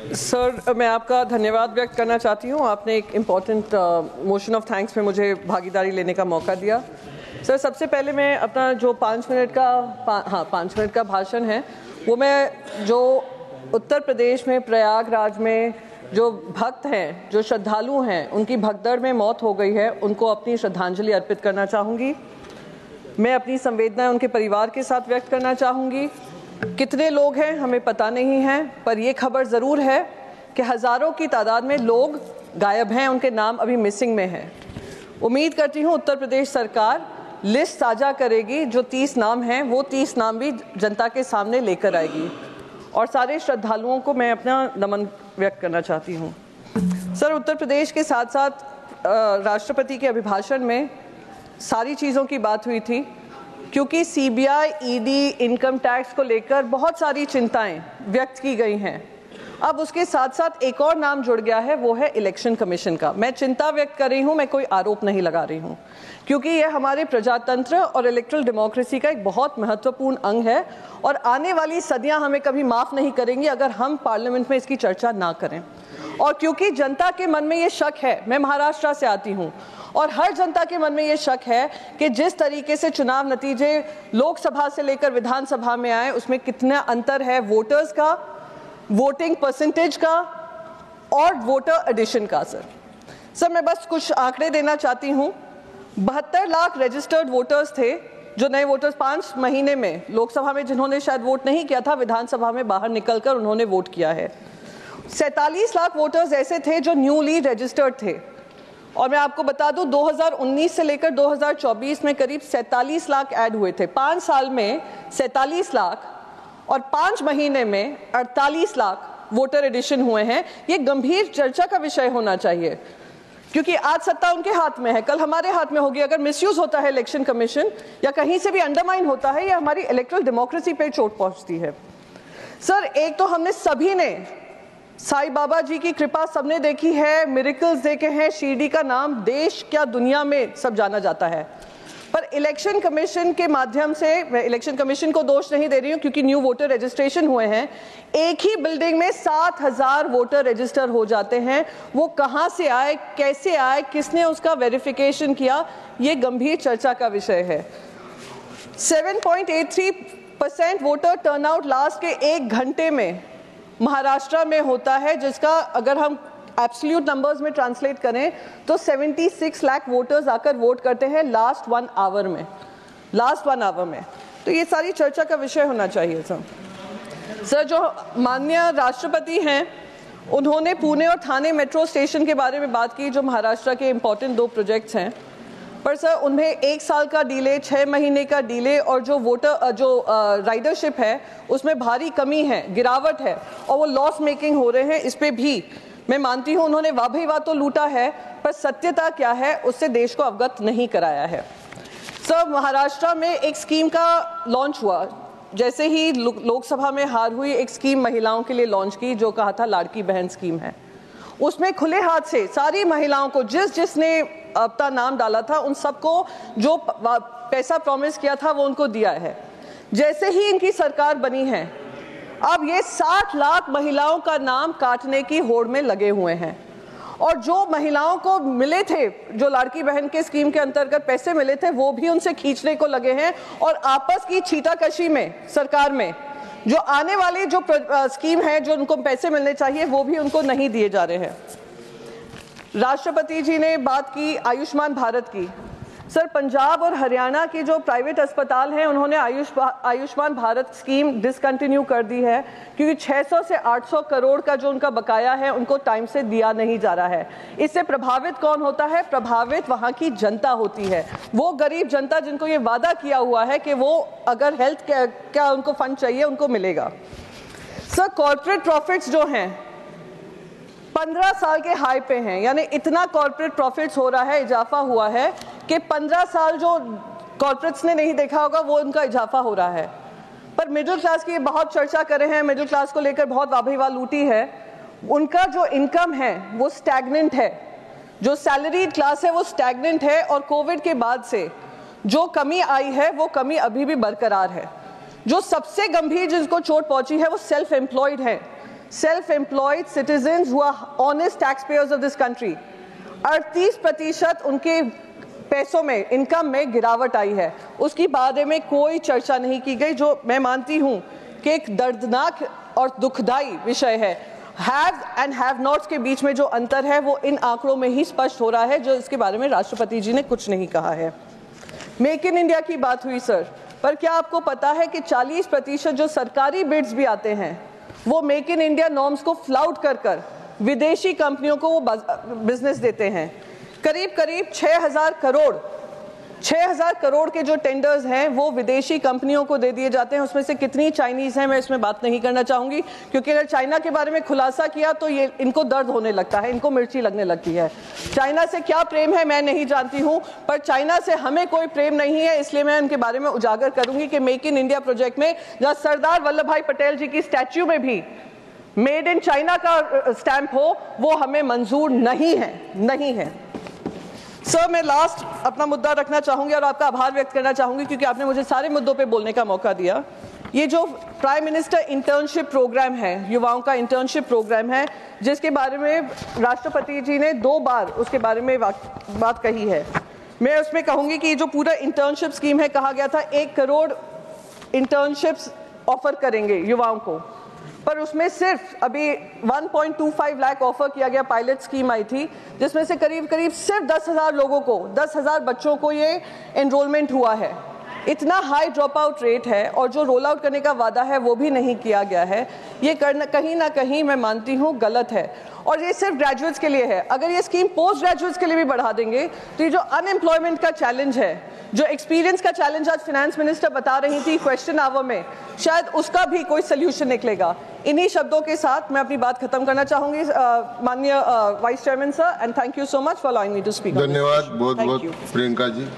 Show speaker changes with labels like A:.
A: Sir, मैं आपका धन्यवाद व्यक्त करना चाहती हूँ। आपने एक इम्पॉर्टेंट मोशन ऑफ थैंक्स में मुझे भागीदारी लेने का मौका दिया। सर, सबसे पहले मैं अपना जो 5 मिनट का भाषण है वो मैं जो उत्तर प्रदेश में प्रयागराज में जो भक्त हैं, जो श्रद्धालु हैं, उनकी भगदड़ में मौत हो गई है, उनको अपनी श्रद्धांजलि अर्पित करना चाहूँगी। मैं अपनी संवेदनाएं उनके परिवार के साथ व्यक्त करना चाहूँगी। कितने लोग हैं हमें पता नहीं है, पर ये खबर ज़रूर है कि हज़ारों की तादाद में लोग गायब हैं, उनके नाम अभी मिसिंग में हैं। उम्मीद करती हूँ उत्तर प्रदेश सरकार लिस्ट साझा करेगी, जो 30 नाम हैं वो 30 नाम भी जनता के सामने लेकर आएगी। और सारे श्रद्धालुओं को मैं अपना नमन व्यक्त करना चाहती हूँ। सर, उत्तर प्रदेश के साथ साथ राष्ट्रपति के अभिभाषण में सारी चीज़ों की बात हुई थी, क्योंकि सीबीआई, ईडी, इनकम टैक्स को लेकर बहुत सारी चिंताएं व्यक्त की गई हैं। अब उसके साथ साथ एक और नाम जुड़ गया है, वो है इलेक्शन कमीशन का। मैं चिंता व्यक्त कर रही हूँ, मैं कोई आरोप नहीं लगा रही हूँ, क्योंकि यह हमारे प्रजातंत्र और इलेक्ट्रल डेमोक्रेसी का एक बहुत महत्वपूर्ण अंग है और आने वाली सदियाँ हमें कभी माफ़ नहीं करेंगी अगर हम पार्लियामेंट में इसकी चर्चा ना करें। और क्योंकि जनता के मन में ये शक है, मैं महाराष्ट्र से आती हूँ और हर जनता के मन में ये शक है कि जिस तरीके से चुनाव नतीजे लोकसभा से लेकर विधानसभा में आए, उसमें कितना अंतर है वोटर्स का, वोटिंग परसेंटेज का और वोटर एडिशन का। सर, मैं बस कुछ आंकड़े देना चाहती हूँ। 72 लाख रजिस्टर्ड वोटर्स थे, जो नए वोटर्स 5 महीने में लोकसभा में जिन्होंने शायद वोट नहीं किया था, विधानसभा में बाहर निकलकर उन्होंने वोट किया है। 47 लाख वोटर्स ऐसे थे जो न्यूली रजिस्टर्ड थे। और मैं आपको बता दूं, 2019 से लेकर 2024 में करीब 47 लाख ऐड हुए थे। 5 साल में 47 लाख और 5 महीने में 48 लाख वोटर एडिशन हुए हैं। ये गंभीर चर्चा का विषय होना चाहिए, क्योंकि आज सत्ता उनके हाथ में है, कल हमारे हाथ में होगी। अगर मिसयूज होता है इलेक्शन कमीशन या कहीं से भी अंडरमाइन होता है, या हमारी इलेक्ट्रल डेमोक्रेसी पे चोट पहुंचती है। सर, एक तो हमने सभी ने साईं बाबा जी की कृपा सबने देखी है, मिरेकल्स देखे हैं, शिरडी का नाम देश क्या दुनिया में सब जाना जाता है। पर इलेक्शन कमीशन के माध्यम से, मैं इलेक्शन कमीशन को दोष नहीं दे रही हूँ, क्योंकि न्यू वोटर रजिस्ट्रेशन हुए हैं, एक ही बिल्डिंग में 7,000 वोटर रजिस्टर हो जाते हैं। वो कहाँ से आए, कैसे आए, किसने उसका वेरिफिकेशन किया, ये गंभीर चर्चा का विषय है। 7.83% वोटर टर्नआउट लास्ट के 1 घंटे में महाराष्ट्र में होता है, जिसका अगर हम एब्सोल्यूट नंबर्स में ट्रांसलेट करें तो 76 लाख वोटर्स आकर वोट करते हैं लास्ट 1 आवर में। तो ये सारी चर्चा का विषय होना चाहिए। सर, जो माननीय राष्ट्रपति हैं, उन्होंने पुणे और ठाणे मेट्रो स्टेशन के बारे में बात की, जो महाराष्ट्र के इम्पोर्टेंट 2 प्रोजेक्ट्स हैं। पर सर, उन्हें 1 साल का डिले, 6 महीने का डिले और जो राइडरशिप है उसमें भारी कमी है, गिरावट है, और वो लॉस मेकिंग हो रहे हैं। इस पे भी मैं मानती हूँ उन्होंने वाह भाई वाह तो लूटा है, पर सत्यता क्या है उससे देश को अवगत नहीं कराया है। सर, महाराष्ट्र में एक स्कीम का लॉन्च हुआ, जैसे ही लोकसभा में हार हुई, एक स्कीम महिलाओं के लिए लॉन्च की, जो कहा था लाड़की बहन स्कीम है। उसमें खुले हाथ से सारी महिलाओं को, जिसने अपना नाम डाला था, उन सबको जो पैसा प्रॉमिस किया था वो उनको दिया है। जैसे ही इनकी सरकार बनी है, अब ये 60 लाख महिलाओं का नाम काटने की होड़ में लगे हुए हैं। और जो महिलाओं को मिले थे, जो लाड़की बहन के स्कीम के अंतर्गत पैसे मिले थे, वो भी उनसे खींचने को लगे हैं। और आपस की छींटाकशी में सरकार में जो आने वाली जो स्कीम है, जो उनको पैसे मिलने चाहिए, वो भी उनको नहीं दिए जा रहे हैं। राष्ट्रपति जी ने बात की आयुष्मान भारत की। सर, पंजाब और हरियाणा की जो प्राइवेट अस्पताल हैं, उन्होंने आयुष्मान भारत स्कीम डिसकंटिन्यू कर दी है, क्योंकि 600 से 800 करोड़ का जो उनका बकाया है, उनको टाइम से दिया नहीं जा रहा है। इससे प्रभावित कौन होता है? प्रभावित वहाँ की जनता होती है, वो गरीब जनता जिनको ये वादा किया हुआ है कि वो अगर हेल्थ क्या उनको फंड चाहिए, उनको मिलेगा। सर, कॉर्पोरेट प्रॉफिट्स जो हैं 15 साल के हाई पे हैं, यानी इतना कॉर्पोरेट प्रॉफिट्स हो रहा है, इजाफा हुआ है कि 15 साल जो कॉर्पोरेट्स ने नहीं देखा होगा वो उनका इजाफा हो रहा है। पर मिडिल क्लास की बहुत चर्चा कर रहे हैं, मिडिल क्लास को लेकर बहुत वाह लूटी है। उनका जो इनकम है वो स्टैग्नेंट है, जो सैलरीड क्लास है वो स्टैग्नेंट है। और कोविड के बाद से जो कमी आई है वो कमी अभी भी बरकरार है। जो सबसे गंभीर जिसको चोट पहुंची है वो सेल्फ एम्प्लॉयड है, self-employed citizens who are honest taxpayers of this country, 38% उनके पैसों में, इनकम में गिरावट आई है। उसकी बारे में कोई चर्चा नहीं की गई, जो मैं मानती हूं कि एक दर्दनाक और दुखदाई विषय है। हैव एंड हैव नॉट्स के बीच में जो अंतर है वो इन आंकड़ों में ही स्पष्ट हो रहा है, जो इसके बारे में राष्ट्रपति जी ने कुछ नहीं कहा है। मेक इन इंडिया की बात हुई सर, पर क्या आपको पता है कि 40% जो सरकारी बिड्स भी आते हैं वो मेक इन इंडिया नॉर्म्स को फ्लाउट कर विदेशी कंपनियों को वो बिजनेस देते हैं। करीब 6,000 करोड़ के जो टेंडर्स हैं वो विदेशी कंपनियों को दे दिए जाते हैं। उसमें से कितनी चाइनीज हैं मैं इसमें बात नहीं करना चाहूंगी, क्योंकि अगर चाइना के बारे में खुलासा किया तो ये इनको दर्द होने लगता है, इनको मिर्ची लगने लगती है। चाइना से क्या प्रेम है मैं नहीं जानती हूं, पर चाइना से हमें कोई प्रेम नहीं है, इसलिए मैं उनके बारे में उजागर करूंगी कि मेक इन इंडिया प्रोजेक्ट में जहां सरदार वल्लभ भाई पटेल जी की स्टैच्यू में भी मेड इन चाइना का स्टैंप हो, वो हमें मंजूर नहीं है। सर, मैं लास्ट अपना मुद्दा रखना चाहूंगी और आपका आभार व्यक्त करना चाहूंगी, क्योंकि आपने मुझे सारे मुद्दों पे बोलने का मौका दिया। ये जो प्राइम मिनिस्टर इंटर्नशिप प्रोग्राम है, युवाओं का इंटर्नशिप प्रोग्राम है, जिसके बारे में राष्ट्रपति जी ने 2 बार उसके बारे में बात कही है। मैं उसमें कहूंगी कि जो पूरा इंटर्नशिप स्कीम है, कहा गया था 1 करोड़ इंटर्नशिप्स ऑफर करेंगे युवाओं को, पर उसमें सिर्फ अभी 1.25 लाख ऑफर किया गया। पायलट स्कीम आई थी जिसमें से करीब सिर्फ 10,000 लोगों को, 10,000 बच्चों को ये एनरोलमेंट हुआ है। इतना हाई ड्रॉप आउट रेट है और जो रोल आउट करने का वादा है वो भी नहीं किया गया है। ये करना कहीं ना कहीं मैं मानती हूँ गलत है, और ये सिर्फ ग्रेजुएट्स के लिए है। अगर ये स्कीम पोस्ट ग्रेजुएट्स के लिए भी बढ़ा देंगे तो ये जो अनएम्प्लॉयमेंट का चैलेंज है, जो एक्सपीरियंस का चैलेंज आज फाइनेंस मिनिस्टर बता रही थी क्वेश्चन आवर में, शायद उसका भी कोई सोल्यूशन निकलेगा। इन्हीं शब्दों के साथ मैं अपनी बात खत्म करना चाहूंगी माननीय vice chairman sir, and thank you so much for allowing me to speak.
B: धन्यवाद बहुत बहुत प्रियंका जी।